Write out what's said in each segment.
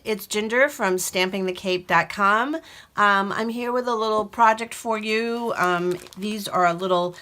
it's Ginger from stampingthecape.com. I'm here with a little project for you. These are little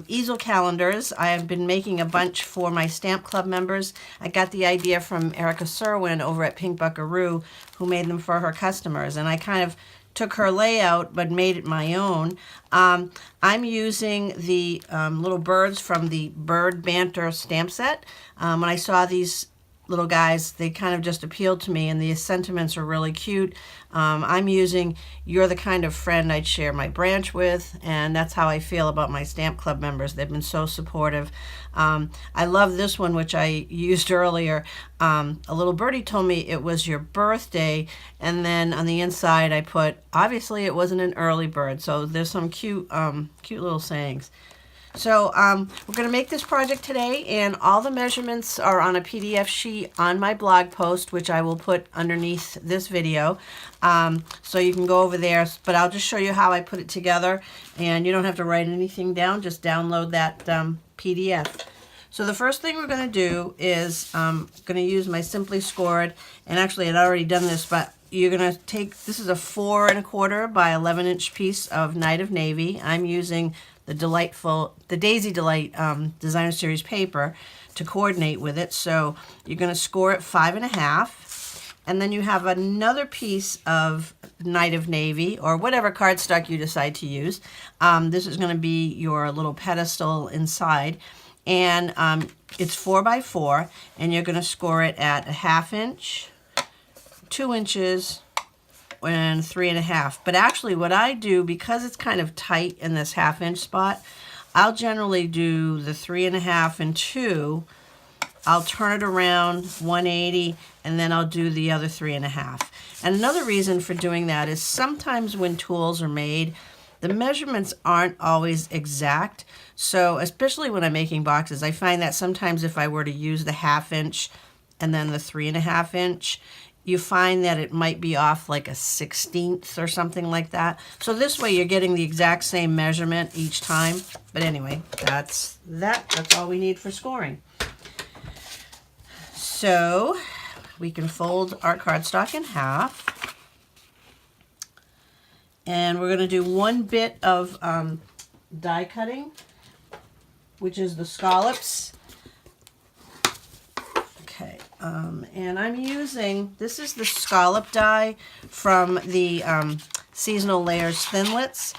easel calendars. I have been making a bunch for my Stamp Club members. I got the idea from Erica Serwin over at Pink Buckaroo, who made them for her customers, and I kind of took her layout but made it my own. I'm using the little birds from the Bird Banter stamp set. When I saw these little guys, they kind of just appealed to me, and the sentiments are really cute. I'm using "You're the kind of friend I'd share my branch with," and that's how I feel about my Stamp Club members. They've been so supportive. I love this one, which I used earlier. A little birdie told me it was your birthday, and then on the inside I put, obviously it wasn't an early bird. So there's some cute little sayings. So we're going to make this project today, and all the measurements are on a PDF sheet on my blog post, which I will put underneath this video. So you can go over there, but I'll just show you how I put it together, and you don't have to write anything down, just download that PDF. So the first thing we're going to do is I'm going to use my Simply Scored, and actually I'd already done this, but you're going to take, this is a 4 1/4 by 11-inch piece of Night of Navy. I'm using the Daisy Delight Designer Series paper to coordinate with it. So you're going to score it 5 1/2, and then you have another piece of Night of Navy or whatever cardstock you decide to use. This is going to be your little pedestal inside, and it's 4 by 4, and you're going to score it at 1/2 inch, 2 inches, and 3 1/2. But actually what I do, because it's kind of tight in this 1/2 inch spot, I'll generally do the 3 1/2 and 2. I'll turn it around 180, and then I'll do the other 3 1/2. And another reason for doing that is sometimes when tools are made, the measurements aren't always exact. So especially when I'm making boxes, I find that sometimes if I were to use the 1/2 inch and then the 3 1/2 inch, you find that it might be off like a 1/16 or something like that. So this way you're getting the exact same measurement each time. But anyway, that's all we need for scoring. So we can fold our cardstock in half. And we're going to do one bit of die cutting, which is the scallops. Okay, and I'm using, this is the scallop die from the Seasonal Layers Thinlits.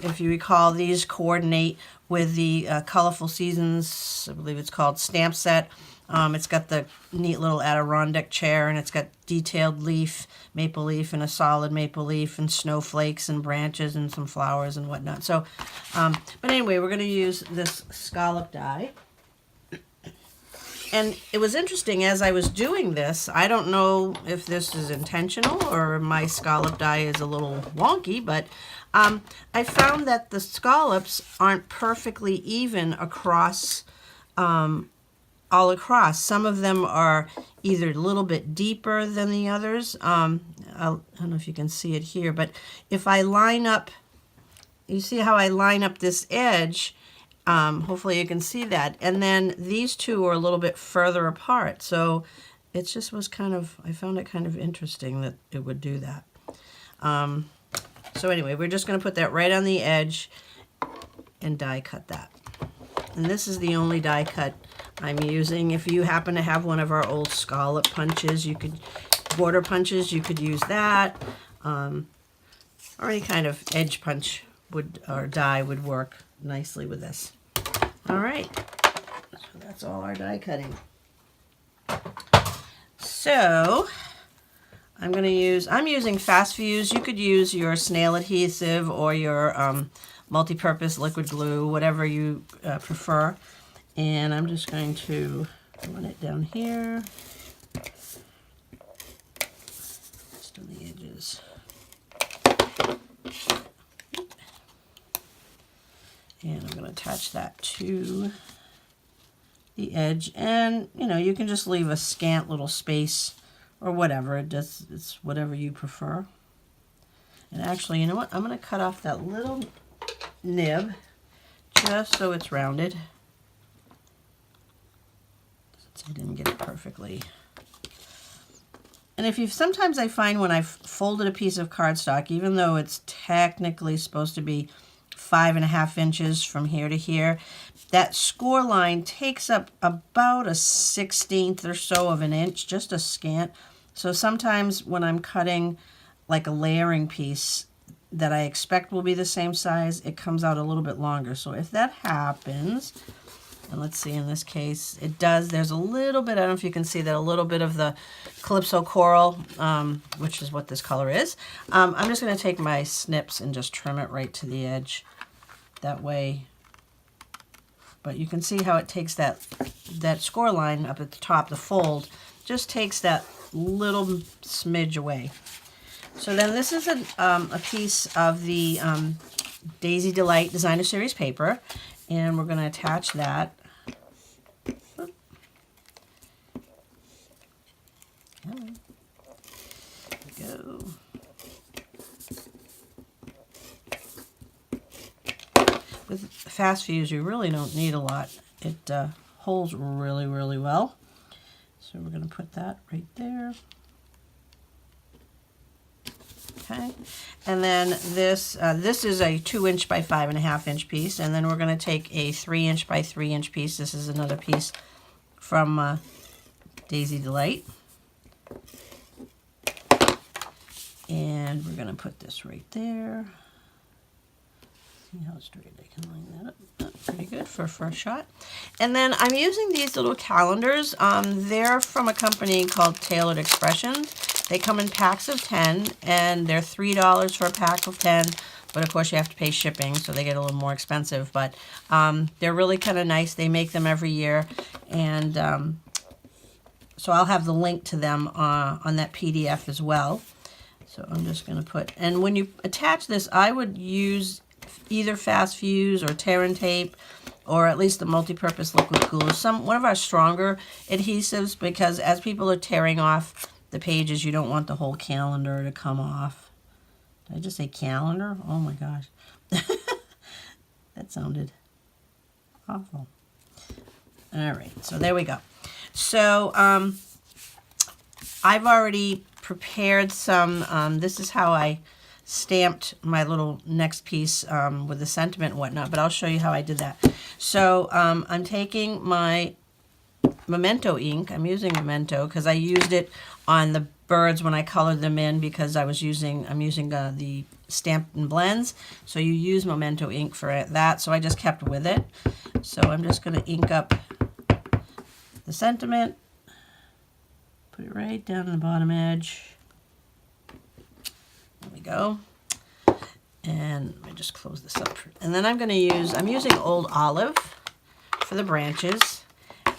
If you recall, these coordinate with the Colorful Seasons, I believe it's called, stamp set. It's got the neat little Adirondack chair, and it's got detailed leaf, maple leaf, and a solid maple leaf, and snowflakes and branches and some flowers and whatnot. So, but anyway, we're going to use this scallop die. And it was interesting, as I was doing this, I don't know if this is intentional or my scallop die is a little wonky, but I found that the scallops aren't perfectly even across, all across. Some of them are either a little bit deeper than the others. I don't know if you can see it here, but if I line up, you see how I line up this edge? Hopefully you can see that. And then these two are a little bit further apart. So it just was kind of, I found it kind of interesting that it would do that. So anyway, we're just going to put that right on the edge and die cut that. And this is the only die cut I'm using. If you happen to have one of our old scallop punches, you could, border punches, you could use that. Or any kind of edge punch would, or die would work nicely with this. All right, so that's all our die cutting. So I'm using Fast Fuse. You could use your snail adhesive or your multi-purpose liquid glue, whatever you prefer. And I'm just going to run it down here, just on the edges. And I'm going to attach that to the edge. And, you know, you can just leave a scant little space or whatever. It's whatever you prefer. And actually, you know what? I'm going to cut off that little nib just so it's rounded. Since I didn't get it perfectly. And if you sometimes I find when I've folded a piece of cardstock, even though it's technically supposed to be 5.5 inches from here to here, that score line takes up about a 1/16 or so of an inch, just a scant. So sometimes when I'm cutting like a layering piece that I expect will be the same size, it comes out a little bit longer. So if that happens, and let's see, in this case, it does. There's a little bit, I don't know if you can see that, a little bit of the Calypso Coral, which is what this color is. I'm just going to take my snips and just trim it right to the edge. That way, but you can see how it takes that score line up at the top, the fold, just takes that little smidge away. So then this is a piece of the Daisy Delight Designer Series paper, and we're going to attach that. There we go. With fast fuse, you really don't need a lot. It holds really, really well. So we're going to put that right there. Okay, and then this is a 2" by 5.5" piece, and then we're going to take a 3" by 3" piece. This is another piece from Daisy Delight, and we're going to put this right there. See how straight I can line that up. That's pretty good for a first shot. And then I'm using these little calendars. They're from a company called Tailored Expression. They come in packs of 10, and they're $3 for a pack of 10, but of course you have to pay shipping, so they get a little more expensive, but they're really kind of nice. They make them every year, and so I'll have the link to them on that PDF as well. So I'm just going to put, and when you attach this, I would use either fast fuse or tear and tape, or at least the multi-purpose liquid glue, one of our stronger adhesives, because as people are tearing off the pages, you don't want the whole calendar to come off. Did I just say calendar? Oh my gosh. That sounded awful. All right, so there we go. So I've already prepared some, this is how I stamped my little next piece with the sentiment and whatnot, but I'll show you how I did that. So I'm taking my Memento ink. I'm using Memento because I used it on the birds when I colored them in, because I'm using the Stamped and Blends. So you use Memento ink for that, so I just kept with it. So I'm just going to ink up the sentiment, put it right down on the bottom edge. There we go. And let me just close this up. And then I'm using Old Olive for the branches.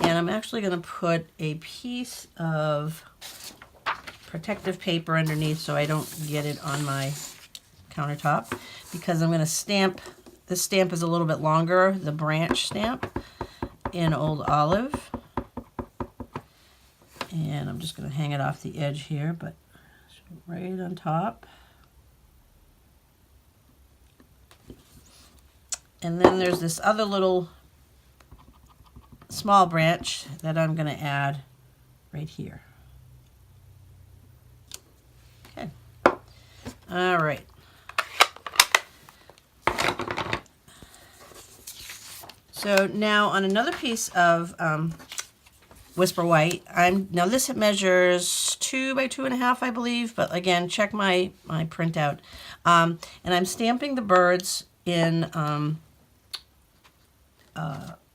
And I'm actually going to put a piece of protective paper underneath so I don't get it on my countertop, because I'm going to stamp, this stamp is a little bit longer, the branch stamp in Old Olive. And I'm just going to hang it off the edge here, but right on top. And then there's this other little small branch that I'm going to add right here. Okay. All right. So now on another piece of Whisper White, now this measures 2 by 2.5, I believe, but again, check my printout. And I'm stamping the birds in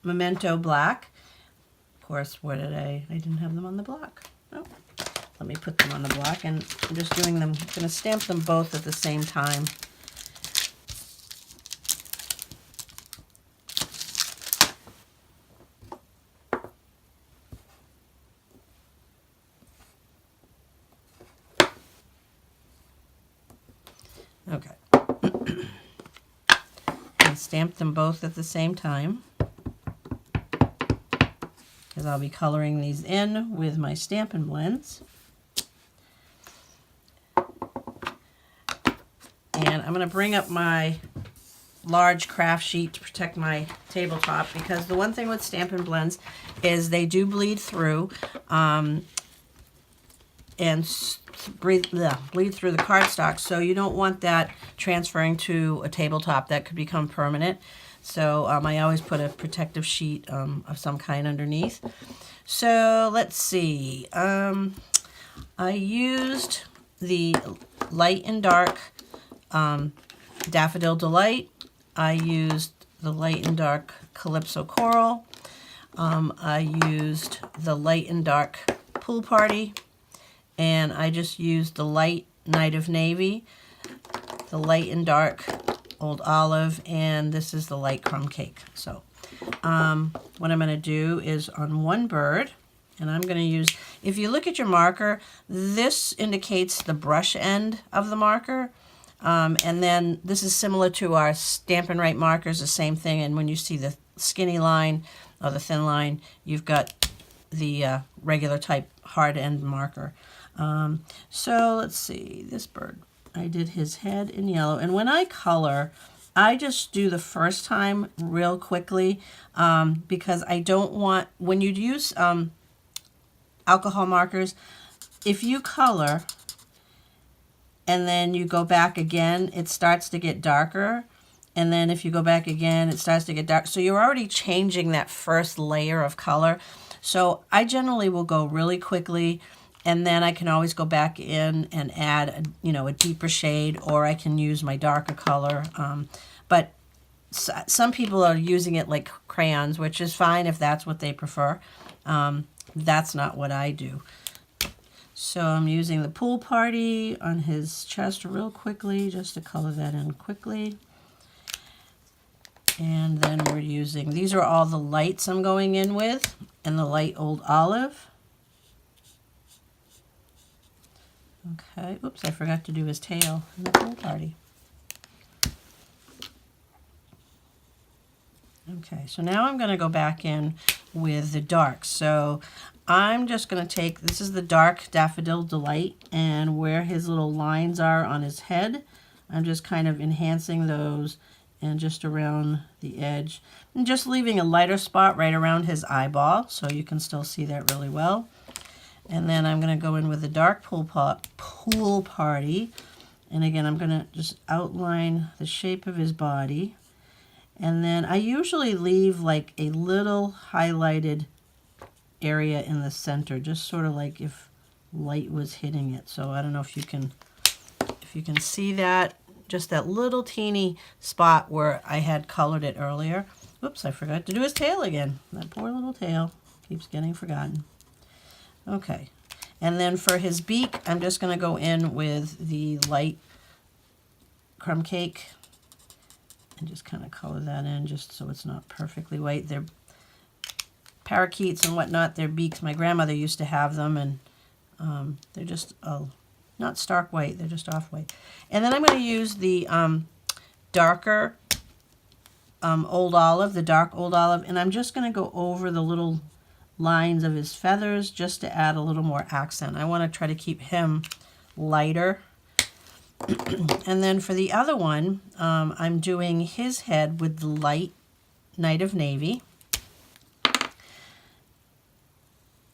Memento Black. Of course, where did I didn't have them on the block. Oh, let me put them on the block, and I'm just doing them, I'm going to stamp them both at the same time. Okay. And stamp them both at the same time, because I'll be coloring these in with my Stampin' Blends. And I'm going to bring up my large craft sheet to protect my tabletop, because the one thing with Stampin' Blends is they do bleed through. and bleed through the cardstock. So you don't want that transferring to a tabletop. That could become permanent. So I always put a protective sheet of some kind underneath. So let's see. I used the light and dark Daffodil Delight. I used the light and dark Calypso Coral. I used the light and dark Pool Party. And I just used the light Night of Navy, the light and dark Old Olive, and this is the light Crumb Cake. So what I'm going to do is on one bird, and I'm going to use, if you look at your marker, this indicates the brush end of the marker. And then this is similar to our Stampin' Right markers, the same thing. And when you see the skinny line or the thin line, you've got the regular type hard end marker. So let's see, this bird, I did his head in yellow. And when I color, I just do the first time real quickly because I don't want, when you use alcohol markers, if you color and then you go back again, it starts to get darker. And then if you go back again, it starts to get dark. So you're already changing that first layer of color. So I generally will go really quickly, and then I can always go back in and add, a deeper shade, or I can use my darker color. But some people are using it like crayons, which is fine if that's what they prefer. That's not what I do. So I'm using the Pool Party on his chest real quickly, just to color that in quickly. And then we're using, these are all the lights I'm going in with, and the light Old Olive. Okay, oops, I forgot to do his tail in the Pool Party. Okay, so now I'm going to go back in with the dark. So I'm just going to take, this is the dark Daffodil Delight, and where his little lines are on his head, I'm just kind of enhancing those and just around the edge. And just leaving a lighter spot right around his eyeball so you can still see that really well. And then I'm going to go in with the dark Pool Party. And again, I'm going to just outline the shape of his body. And then I usually leave like a little highlighted area in the center, just sort of like if light was hitting it. So I don't know if you can see that, just that little teeny spot where I had colored it earlier. Oops, I forgot to do his tail again. That poor little tail keeps getting forgotten. Okay, and then for his beak, I'm just going to go in with the light Crumb Cake and just kind of color that in just so it's not perfectly white. They're parakeets and whatnot, their beaks, my grandmother used to have them, and they're just not stark white, they're just off white. And then I'm going to use the darker Old Olive, the dark Old Olive, and I'm just going to go over the little lines of his feathers just to add a little more accent. I want to try to keep him lighter. And then for the other one, I'm doing his head with the light Night of Navy.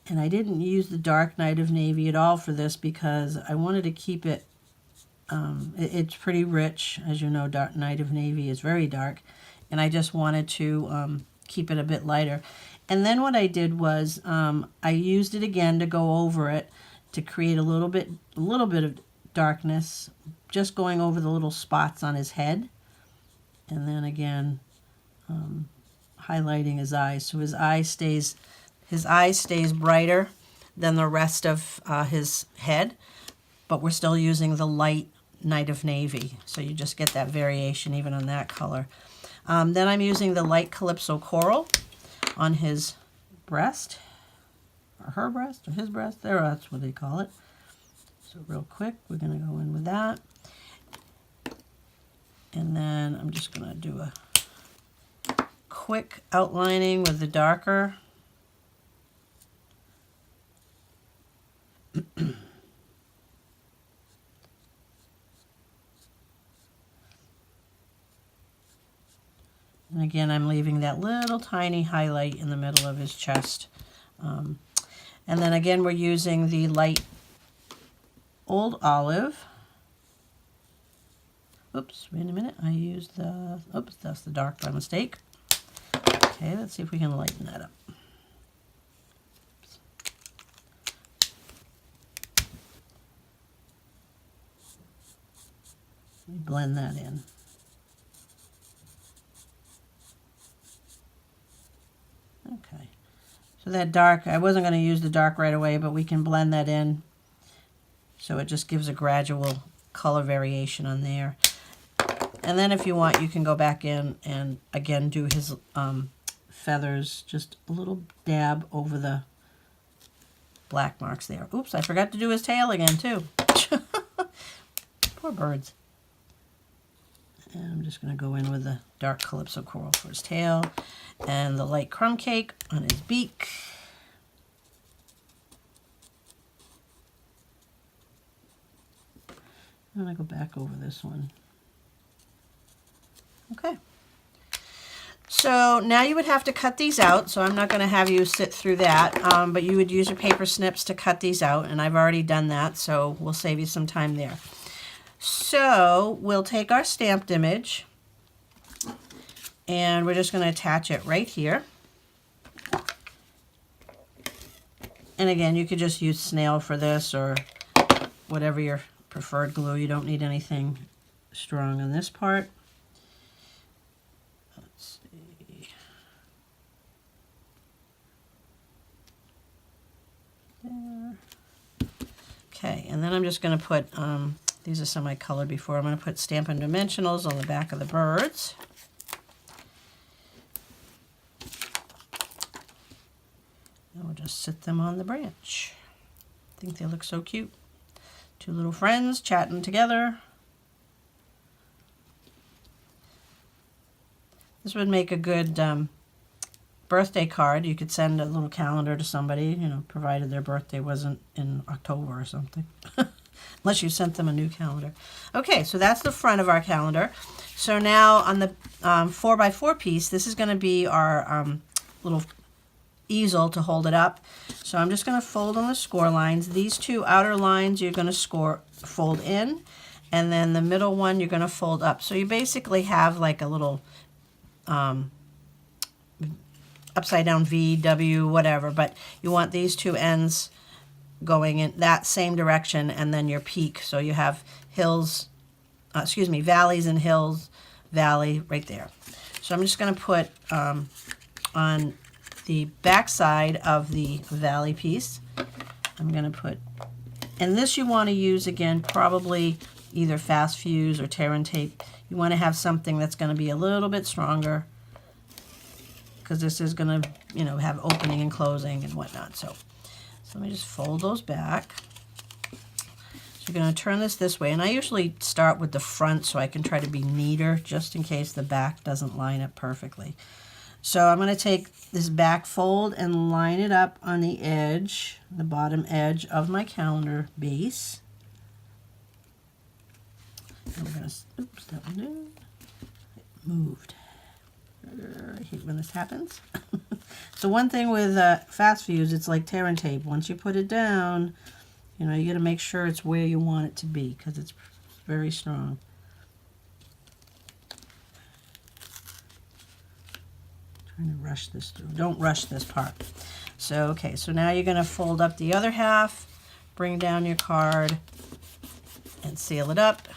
And I didn't use the dark Night of Navy at all for this because I wanted to keep it, it's pretty rich. As you know, dark Night of Navy is very dark. And I just wanted to keep it a bit lighter. And then what I did was I used it again to go over it to create a little bit of darkness, just going over the little spots on his head. And then again, highlighting his eyes. So his eye stays brighter than the rest of his head, but we're still using the light Night of Navy. So you just get that variation even on that color. Then I'm using the light Calypso Coral on his breast, or her breast, or his breast. There, that's what they call it. So real quick, we're going to go in with that. And then I'm just going to do a quick outlining with the darker. And again, I'm leaving that little tiny highlight in the middle of his chest. And then again, we're using the light Old Olive. Oops, wait a minute. I used the, oops, that's the dark by mistake. Okay, let's see if we can lighten that up. Let me blend that in. Okay, so that dark, I wasn't going to use the dark right away, but we can blend that in so it just gives a gradual color variation on there. And then if you want, you can go back in and again do his feathers, just a little dab over the black marks there. Oops, I forgot to do his tail again too. Poor birds. And I'm just going to go in with the dark calypso coral for his tail and the light crumb cake on his beak. And I go back over this one. Okay. So now you would have to cut these out, so I'm not going to have you sit through that, but you would use your paper snips to cut these out, and I've already done that, so we'll save you some time there. So we'll take our stamped image, and we're just going to attach it right here. And again, you could just use snail for this or whatever your preferred glue. You don't need anything strong on this part. Let's see. There. Okay, and then I'm just going to put, these are some I colored before. I'm going to put Stampin' Dimensionals on the back of the birds. And we'll just sit them on the branch. I think they look so cute. Two little friends chatting together. This would make a good birthday card. You could send a little calendar to somebody, you know, provided their birthday wasn't in October or something. Unless you sent them a new calendar. Okay, so that's the front of our calendar. So now on the 4x4 piece, this is going to be our little easel to hold it up. So I'm just going to fold on the score lines. These two outer lines you're going to fold in, and then the middle one you're going to fold up. So you basically have like a little upside down V, W, whatever, but you want these two ends going in that same direction, and then your peak. So you have hills, valleys and hills, valley right there. So I'm just going to put on the back side of the valley piece, I'm going to put, and this you want to use again probably either fast fuse or tear and tape. You want to have something that's going to be a little bit stronger because this is going to, you know, have opening and closing and whatnot. So let me just fold those back. So you're going to turn this way, and I usually start with the front so I can try to be neater just in case the back doesn't line up perfectly. So I'm going to take this back fold and line it up on the edge, the bottom edge of my calendar base. And we're going to, oops, that one moved. I hate when this happens. So one thing with fast fuse, it's like tear and tape. Once you put it down, you know, you got to make sure it's where you want it to be because it's very strong. Trying to rush this through. Don't rush this part. So, okay, so now you're going to fold up the other half, bring down your card, and seal it up.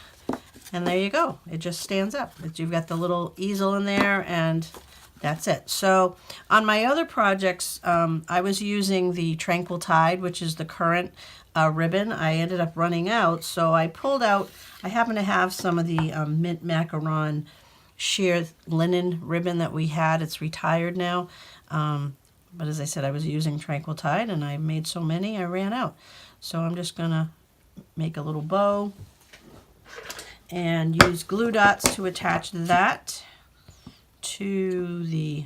And there you go. It just stands up. You've got the little easel in there, and that's it. So on my other projects, I was using the Tranquil Tide, which is the current ribbon. I ended up running out, so I pulled out, I happen to have some of the mint macaron sheer linen ribbon that we had. It's retired now, but as I said, I was using Tranquil Tide, and I made so many I ran out. So I'm just gonna make a little bow and use glue dots to attach that to the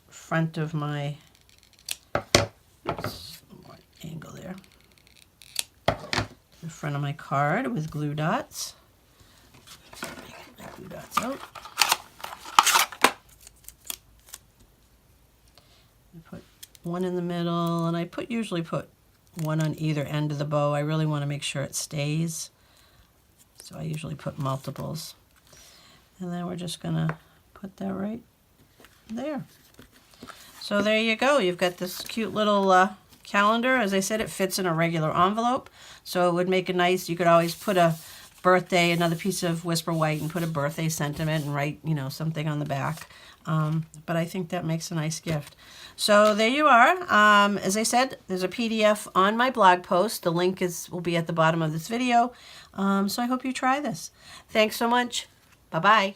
front of my, oops, more angle there, the front of my card with glue dots. Glue dots out. I put one in the middle, and I usually put one on either end of the bow. I really want to make sure it stays. So I usually put multiples. And then we're just going to put that right there. So there you go. You've got this cute little calendar. As I said, it fits in a regular envelope. So it would make a nice, you could always put a birthday, another piece of Whisper White, and put a birthday sentiment and write, you know, something on the back. But I think that makes a nice gift. So there you are. As I said, there's a PDF on my blog post. The link will be at the bottom of this video. So I hope you try this. Thanks so much. Bye-bye.